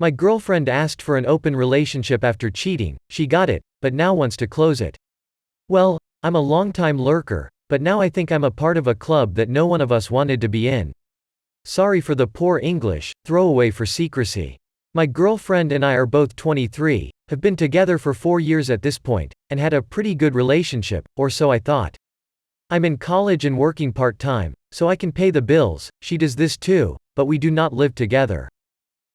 My girlfriend asked for an open relationship after cheating, she got it, but now wants to close it. Well, I'm a longtime lurker, but now I think I'm a part of a club that no one of us wanted to be in. Sorry for the poor English, throwaway for secrecy. My girlfriend and I are both 23, have been together for 4 years at this point, and had a pretty good relationship, or so I thought. I'm in college and working part-time, so I can pay the bills, she does this too, but we do not live together.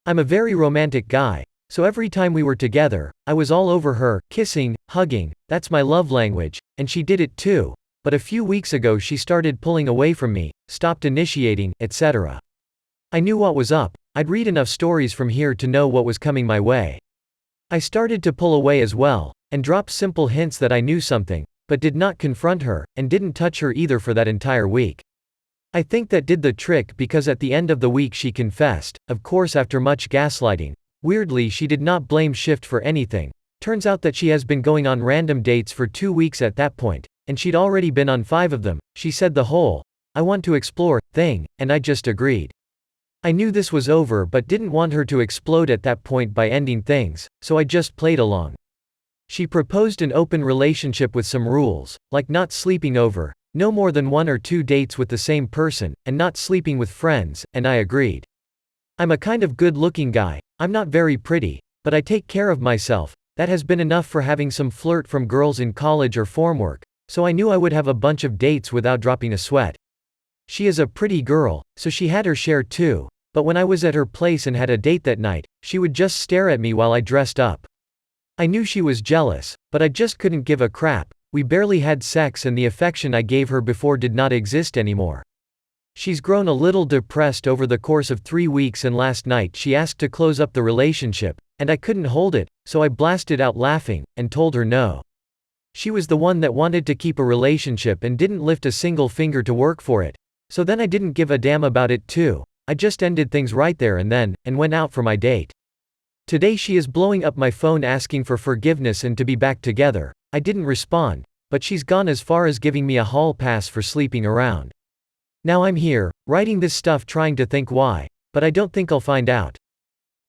I'm a very romantic guy, so every time we were together, I was all over her, kissing, hugging, that's my love language, and she did it too, but a few weeks ago she started pulling away from me, stopped initiating, etc. I knew what was up, I'd read enough stories from here to know what was coming my way. I started to pull away as well, and dropped simple hints that I knew something, but did not confront her, and didn't touch her either for that entire week. I think that did the trick because at the end of the week she confessed, of course after much gaslighting. Weirdly she did not blame Shift for anything. Turns out that she has been going on random dates for 2 weeks at that point, and she'd already been on 5 of them. She said the whole, "I want to explore" thing, and I just agreed. I knew this was over but didn't want her to explode at that point by ending things, so I just played along. She proposed an open relationship with some rules, like not sleeping over, no more than 1 or 2 dates with the same person, and not sleeping with friends, and I agreed. I'm a kind of good-looking guy, I'm not very pretty, but I take care of myself. That has been enough for having some flirt from girls in college or formwork, so I knew I would have a bunch of dates without dropping a sweat. She is a pretty girl, so she had her share too, but when I was at her place and had a date that night, she would just stare at me while I dressed up. I knew she was jealous, but I just couldn't give a crap. We barely had sex and the affection I gave her before did not exist anymore. She's grown a little depressed over the course of 3 weeks and last night she asked to close up the relationship, and I couldn't hold it, so I blasted out laughing, and told her no. She was the one that wanted to keep a relationship and didn't lift a single finger to work for it, so then I didn't give a damn about it too. I just ended things right there and then, and went out for my date. Today she is blowing up my phone asking for forgiveness and to be back together. I didn't respond, but she's gone as far as giving me a hall pass for sleeping around. Now I'm here, writing this stuff trying to think why, but I don't think I'll find out.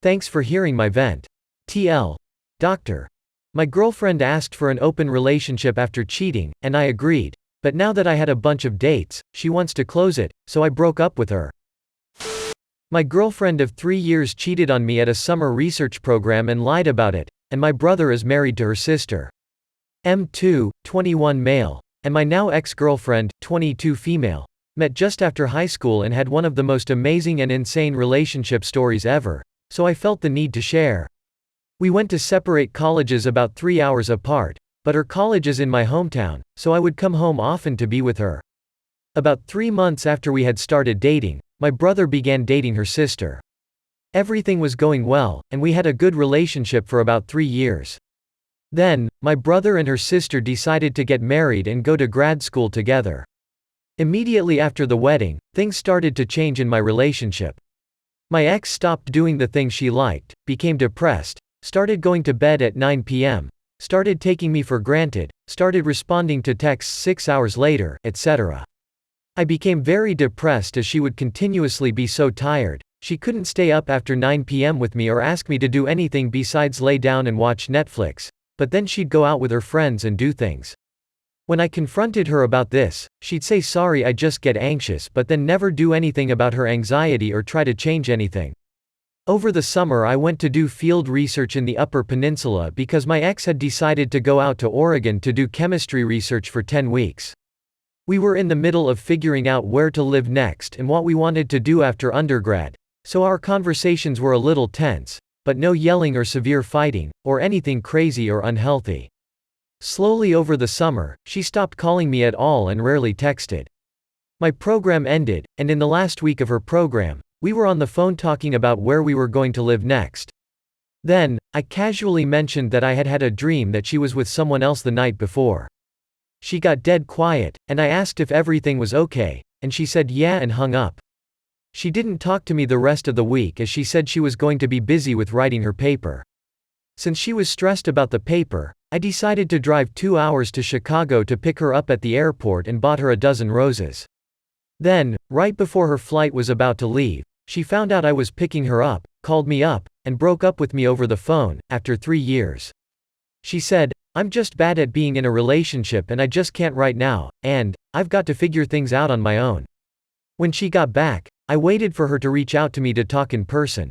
Thanks for hearing my vent. TL. Doctor. My girlfriend asked for an open relationship after cheating, and I agreed, but now that I had a bunch of dates, she wants to close it, so I broke up with her. My girlfriend of 3 years cheated on me at a summer research program and lied about it, and my brother is married to her sister. M2, 21 male, and my now ex-girlfriend, 22 female, met just after high school and had one of the most amazing and insane relationship stories ever, so I felt the need to share. We went to separate colleges about 3 hours apart, but her college is in my hometown, so I would come home often to be with her. About 3 months after we had started dating, my brother began dating her sister. Everything was going well, and we had a good relationship for about 3 years. Then, my brother and her sister decided to get married and go to grad school together. Immediately after the wedding, things started to change in my relationship. My ex stopped doing the things she liked, became depressed, started going to bed at 9 p.m., started taking me for granted, started responding to texts 6 hours later, etc. I became very depressed as she would continuously be so tired. She couldn't stay up after 9 p.m. with me or ask me to do anything besides lay down and watch Netflix, but then she'd go out with her friends and do things. When I confronted her about this, she'd say sorry I just get anxious but then never do anything about her anxiety or try to change anything. Over the summer I went to do field research in the Upper Peninsula because my ex had decided to go out to Oregon to do chemistry research for 10 weeks. We were in the middle of figuring out where to live next and what we wanted to do after undergrad, so our conversations were a little tense, but no yelling or severe fighting, or anything crazy or unhealthy. Slowly over the summer, she stopped calling me at all and rarely texted. My program ended, and in the last week of her program, we were on the phone talking about where we were going to live next. Then, I casually mentioned that I had had a dream that she was with someone else the night before. She got dead quiet, and I asked if everything was okay, and she said yeah and hung up. She didn't talk to me the rest of the week as she said she was going to be busy with writing her paper. Since she was stressed about the paper, I decided to drive 2 hours to Chicago to pick her up at the airport and bought her a dozen roses. Then, right before her flight was about to leave, she found out I was picking her up, called me up, and broke up with me over the phone, after 3 years. She said, "I'm just bad at being in a relationship and I just can't right now, and I've got to figure things out on my own." When she got back, I waited for her to reach out to me to talk in person.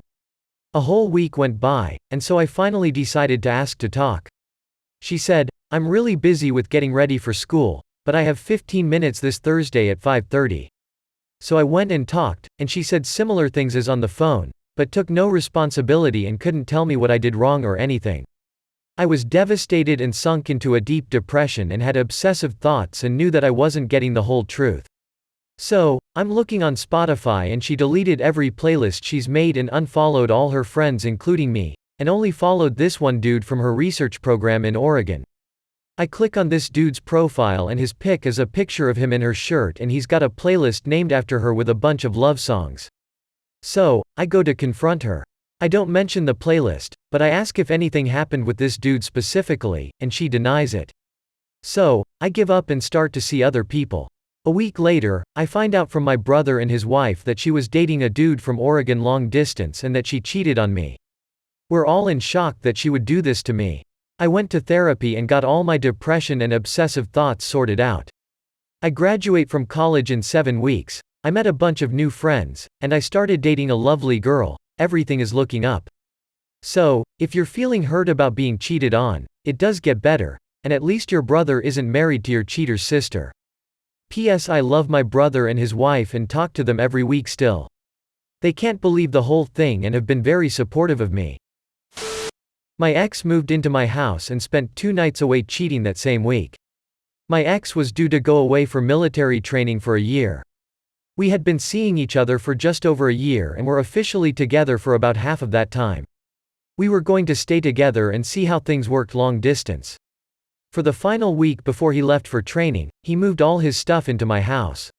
A whole week went by, and so I finally decided to ask to talk. She said, "I'm really busy with getting ready for school, but I have 15 minutes this Thursday at 5:30. So I went and talked, and she said similar things as on the phone, but took no responsibility and couldn't tell me what I did wrong or anything. I was devastated and sunk into a deep depression and had obsessive thoughts and knew that I wasn't getting the whole truth. So, I'm looking on Spotify and she deleted every playlist she's made and unfollowed all her friends including me, and only followed this one dude from her research program in Oregon. I click on this dude's profile and his pic is a picture of him in her shirt and he's got a playlist named after her with a bunch of love songs. So, I go to confront her. I don't mention the playlist, but I ask if anything happened with this dude specifically, and she denies it. So, I give up and start to see other people. A week later, I find out from my brother and his wife that she was dating a dude from Oregon long distance and that she cheated on me. We're all in shock that she would do this to me. I went to therapy and got all my depression and obsessive thoughts sorted out. I graduate from college in 7 weeks, I met a bunch of new friends, and I started dating a lovely girl. Everything is looking up. So, if you're feeling hurt about being cheated on, it does get better, and at least your brother isn't married to your cheater's sister. P.S. I love my brother and his wife and talk to them every week still. They can't believe the whole thing and have been very supportive of me. My ex moved into my house and spent 2 nights away cheating that same week. My ex was due to go away for military training for a year. We had been seeing each other for just over a year and were officially together for about half of that time. We were going to stay together and see how things worked long distance. For the final week before he left for training, he moved all his stuff into my house.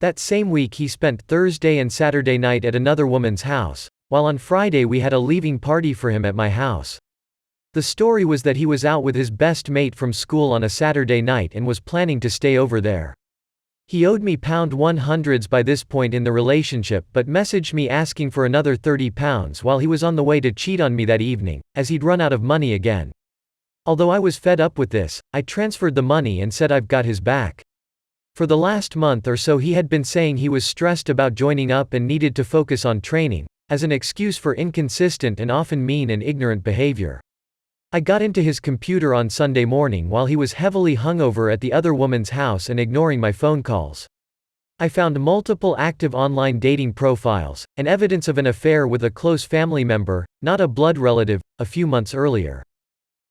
That same week he spent Thursday and Saturday night at another woman's house, while on Friday we had a leaving party for him at my house. The story was that he was out with his best mate from school on a Saturday night and was planning to stay over there. He owed me £100s by this point in the relationship but messaged me asking for another £30 while he was on the way to cheat on me that evening, as he'd run out of money again. Although I was fed up with this, I transferred the money and said I've got his back. For the last month or so he had been saying he was stressed about joining up and needed to focus on training, as an excuse for inconsistent and often mean and ignorant behavior. I got into his computer on Sunday morning while he was heavily hungover at the other woman's house and ignoring my phone calls. I found multiple active online dating profiles, and evidence of an affair with a close family member, not a blood relative, a few months earlier.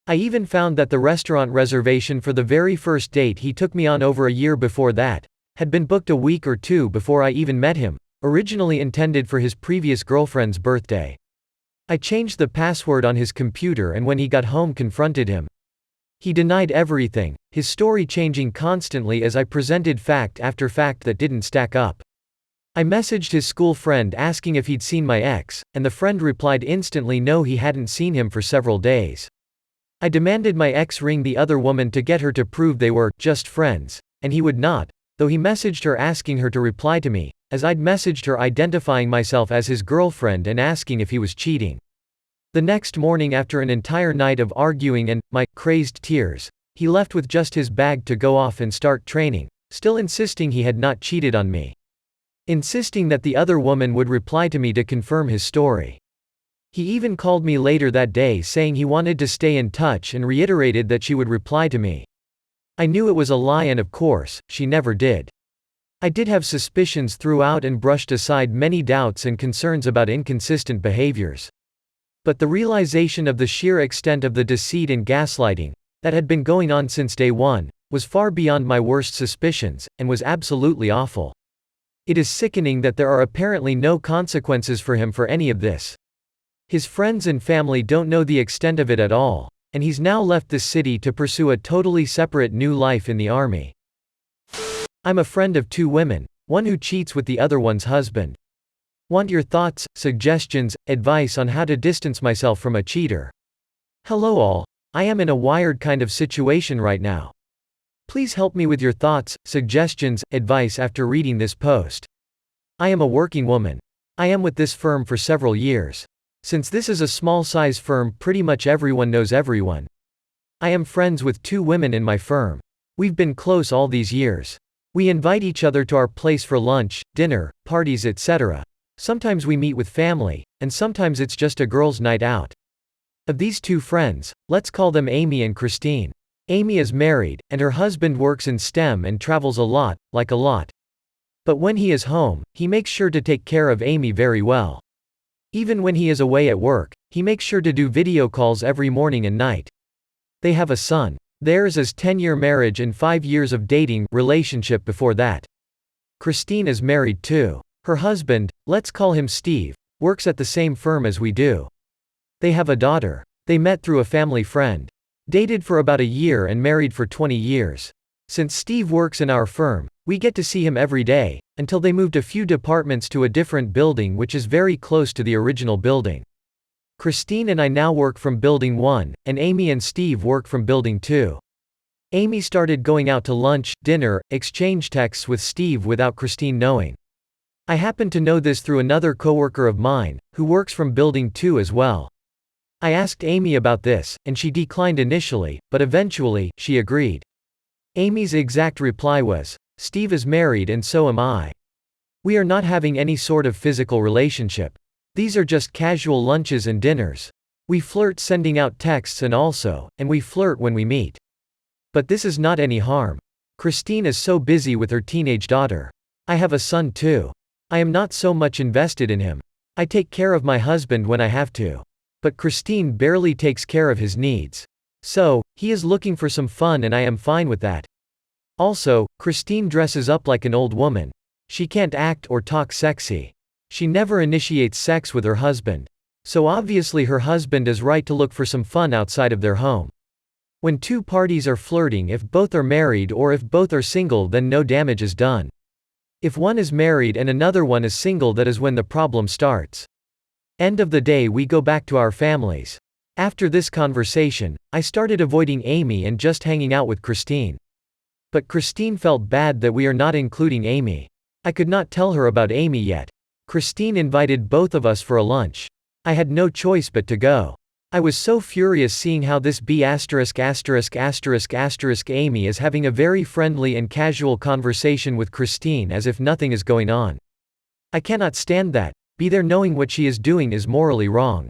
I even found that the restaurant reservation for the very first date he took me on over a year before that had been booked a week or 2 before I even met him, originally intended for his previous girlfriend's birthday. I changed the password on his computer and when he got home confronted him. He denied everything, his story changing constantly as I presented fact after fact that didn't stack up. I messaged his school friend asking if he'd seen my ex, and the friend replied instantly no, he hadn't seen him for several days. I demanded my ex ring the other woman to get her to prove they were just friends, and he would not, though he messaged her asking her to reply to me, as I'd messaged her identifying myself as his girlfriend and asking if he was cheating. The next morning after an entire night of arguing and my crazed tears, he left with just his bag to go off and start training, still insisting he had not cheated on me. Insisting that the other woman would reply to me to confirm his story. He even called me later that day saying he wanted to stay in touch and reiterated that she would reply to me. I knew it was a lie and of course, she never did. I did have suspicions throughout and brushed aside many doubts and concerns about inconsistent behaviors. But the realization of the sheer extent of the deceit and gaslighting that had been going on since day one was far beyond my worst suspicions, and was absolutely awful. It is sickening that there are apparently no consequences for him for any of this. His friends and family don't know the extent of it at all, and he's now left this city to pursue a totally separate new life in the army. I'm a friend of 2 women, one who cheats with the other one's husband. Want your thoughts, suggestions, advice on how to distance myself from a cheater. Hello all, I am in a wired kind of situation right now. Please help me with your thoughts, suggestions, advice after reading this post. I am a working woman. I am with this firm for several years. Since this is a small-size firm, pretty much everyone knows everyone. I am friends with 2 women in my firm. We've been close all these years. We invite each other to our place for lunch, dinner, parties, etc. Sometimes we meet with family, and sometimes it's just a girls' night out. Of these 2 friends, let's call them Amy and Christine. Amy is married, and her husband works in STEM and travels a lot, like a lot. But when he is home, he makes sure to take care of Amy very well. Even when he is away at work, he makes sure to do video calls every morning and night. They have a son. Theirs is 10-year marriage and 5 years of dating relationship before that. Christine is married too. Her husband, let's call him Steve, works at the same firm as we do. They have a daughter. They met through a family friend. Dated for about a year and married for 20 years. Since Steve works in our firm, we get to see him every day, until they moved a few departments to a different building which is very close to the original building. Christine and I now work from Building 1, and Amy and Steve work from Building 2. Amy started going out to lunch, dinner, exchange texts with Steve without Christine knowing. I happen to know this through another coworker of mine, who works from Building 2 as well. I asked Amy about this, and she declined initially, but eventually, she agreed. Amy's exact reply was, "Steve is married and so am I. We are not having any sort of physical relationship. These are just casual lunches and dinners. We flirt sending out texts and we flirt when we meet. But this is not any harm. Christine is so busy with her teenage daughter. I have a son too. I am not so much invested in him. I take care of my husband when I have to. But Christine barely takes care of his needs. So, he is looking for some fun and I am fine with that. Also, Christine dresses up like an old woman. She can't act or talk sexy. She never initiates sex with her husband. So obviously her husband is right to look for some fun outside of their home. When 2 parties are flirting, if both are married or if both are single, then no damage is done. If one is married and another one is single, that is when the problem starts. End of the day, we go back to our families. After this conversation, I started avoiding Amy and just hanging out with Christine. But Christine felt bad that we are not including Amy. I could not tell her about Amy yet. Christine invited both of us for a lunch. I had no choice but to go. I was so furious seeing how this Amy is having a very friendly and casual conversation with Christine as if nothing is going on. I cannot stand that. Be there knowing what she is doing is morally wrong.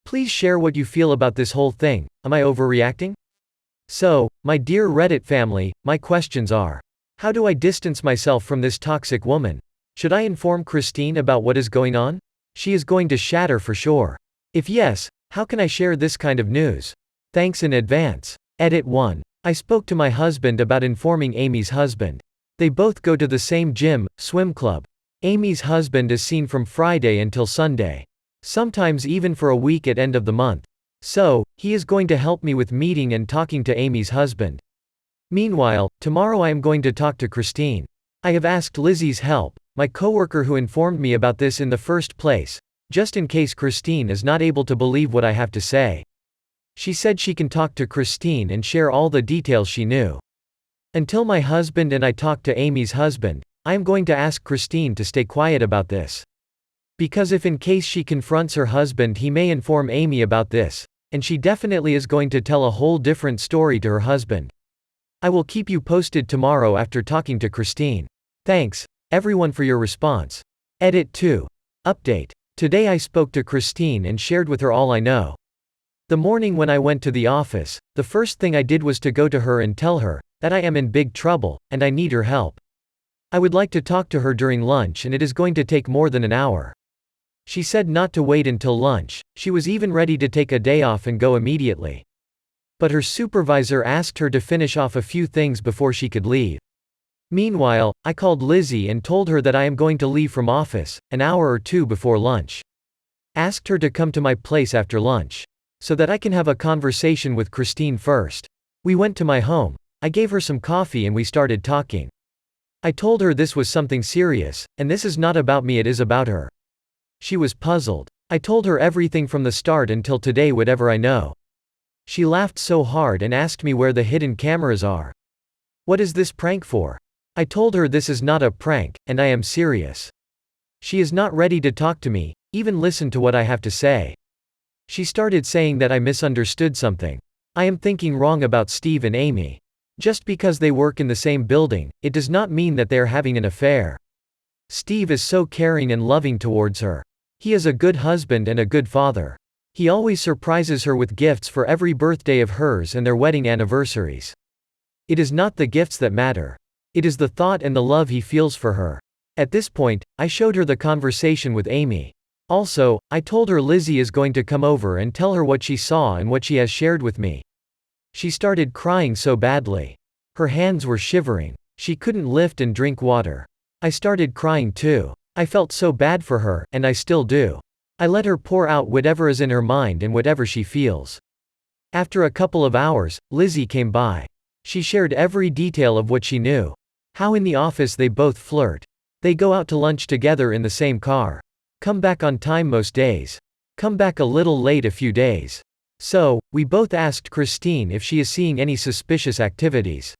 Please share what you feel about this whole thing. Am I overreacting? So, my dear Reddit family, my questions are: how do I distance myself from this toxic woman? Should I inform Christine about what is going on? She is going to shatter for sure. If yes, how can I share this kind of news? Thanks in advance. Edit 1. I spoke to my husband about informing Amy's husband. They both go to the same gym, swim club. Amy's husband is seen from Friday until Sunday. Sometimes even for a week at end of the month. So, he is going to help me with meeting and talking to Amy's husband. Meanwhile, tomorrow I am going to talk to Christine. I have asked Lizzie's help, my coworker who informed me about this in the first place, just in case Christine is not able to believe what I have to say. She said she can talk to Christine and share all the details she knew. Until my husband and I talk to Amy's husband, I am going to ask Christine to stay quiet about this. Because if in case she confronts her husband, he may inform Amy about this, and she definitely is going to tell a whole different story to her husband. I will keep you posted tomorrow after talking to Christine. Thanks, everyone, for your response. Edit 2. Update. Today I spoke to Christine and shared with her all I know. The morning when I went to the office, the first thing I did was to go to her and tell her that I am in big trouble, and I need her help. I would like to talk to her during lunch and it is going to take more than an hour. She said not to wait until lunch, she was even ready to take a day off and go immediately. But her supervisor asked her to finish off a few things before she could leave. Meanwhile, I called Lizzie and told her that I am going to leave from office, an hour or two before lunch. Asked her to come to my place after lunch, so that I can have a conversation with Christine first. We went to my home, I gave her some coffee and we started talking. I told her this was something serious, and this is not about me, it is about her. She was puzzled. I told her everything from the start until today, whatever I know. She laughed so hard and asked me where the hidden cameras are. What is this prank for? I told her this is not a prank, and I am serious. She is not ready to talk to me, even listen to what I have to say. She started saying that I misunderstood something. I am thinking wrong about Steve and Amy. Just because they work in the same building, it does not mean that they are having an affair. Steve is so caring and loving towards her. He is a good husband and a good father. He always surprises her with gifts for every birthday of hers and their wedding anniversaries. It is not the gifts that matter. It is the thought and the love he feels for her. At this point, I showed her the conversation with Amy. Also, I told her Lizzie is going to come over and tell her what she saw and what she has shared with me. She started crying so badly. Her hands were shivering. She couldn't lift and drink water. I started crying too. I felt so bad for her, and I still do. I let her pour out whatever is in her mind and whatever she feels. After a couple of hours, Lizzie came by. She shared every detail of what she knew. How in the office they both flirt. They go out to lunch together in the same car. Come back on time most days. Come back a little late a few days. So, we both asked Christine if she is seeing any suspicious activities.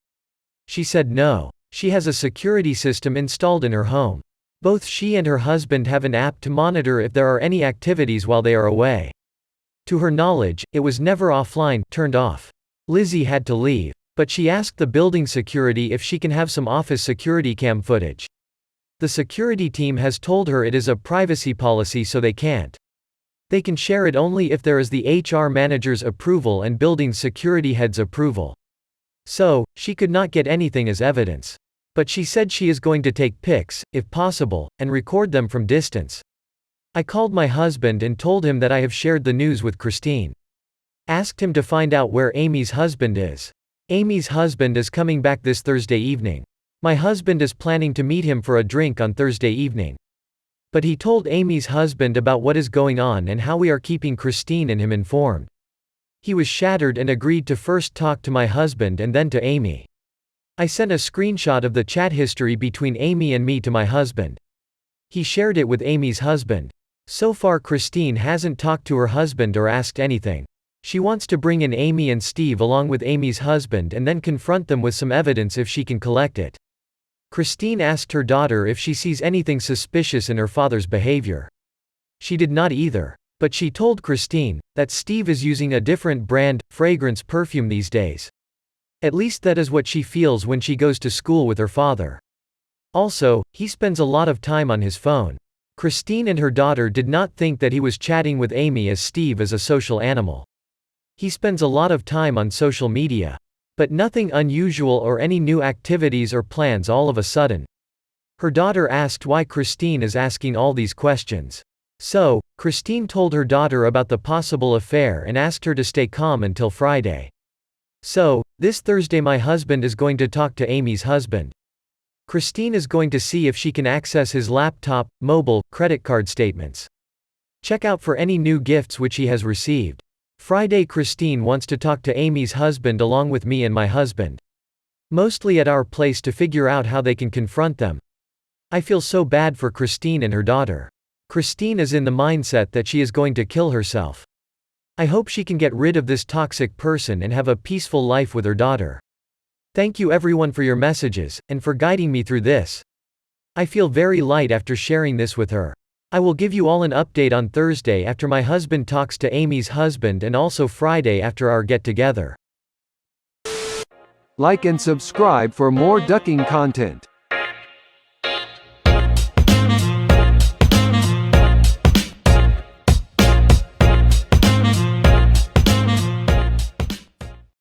She said no. She has a security system installed in her home. Both she and her husband have an app to monitor if there are any activities while they are away. To her knowledge, it was never offline, turned off. Lizzie had to leave. But she asked the building security if she can have some office security cam footage. The security team has told her it is a privacy policy, so they can't. They can share it only if there is the HR manager's approval and building security head's approval. So, she could not get anything as evidence. But she said she is going to take pics, if possible, and record them from distance. I called my husband and told him that I have shared the news with Christine. Asked him to find out where Amy's husband is. Amy's husband is coming back this Thursday evening. My husband is planning to meet him for a drink on Thursday evening. But he told Amy's husband about what is going on and how we are keeping Christine and him informed. He was shattered and agreed to first talk to my husband and then to Amy. I sent a screenshot of the chat history between Amy and me to my husband. He shared it with Amy's husband. So far Christine hasn't talked to her husband or asked anything. She wants to bring in Amy and Steve along with Amy's husband and then confront them with some evidence if she can collect it. Christine asked her daughter if she sees anything suspicious in her father's behavior. She did not either. But she told Christine that Steve is using a different brand, fragrance perfume these days. At least that is what she feels when she goes to school with her father. Also, he spends a lot of time on his phone. Christine and her daughter did not think that he was chatting with Amy as Steve is a social animal. He spends a lot of time on social media. But nothing unusual or any new activities or plans all of a sudden. Her daughter asked why Christine is asking all these questions. So, Christine told her daughter about the possible affair and asked her to stay calm until Friday. So, this Thursday my husband is going to talk to Amy's husband. Christine is going to see if she can access his laptop, mobile, credit card statements. Check out for any new gifts which he has received. Friday Christine wants to talk to Amy's husband along with me and my husband. Mostly at our place to figure out how they can confront them. I feel so bad for Christine and her daughter. Christine is in the mindset that she is going to kill herself. I hope she can get rid of this toxic person and have a peaceful life with her daughter. Thank you everyone for your messages, and for guiding me through this. I feel very light after sharing this with her. I will give you all an update on Thursday after my husband talks to Amy's husband and also Friday after our get-together. Like and subscribe for more ducking content.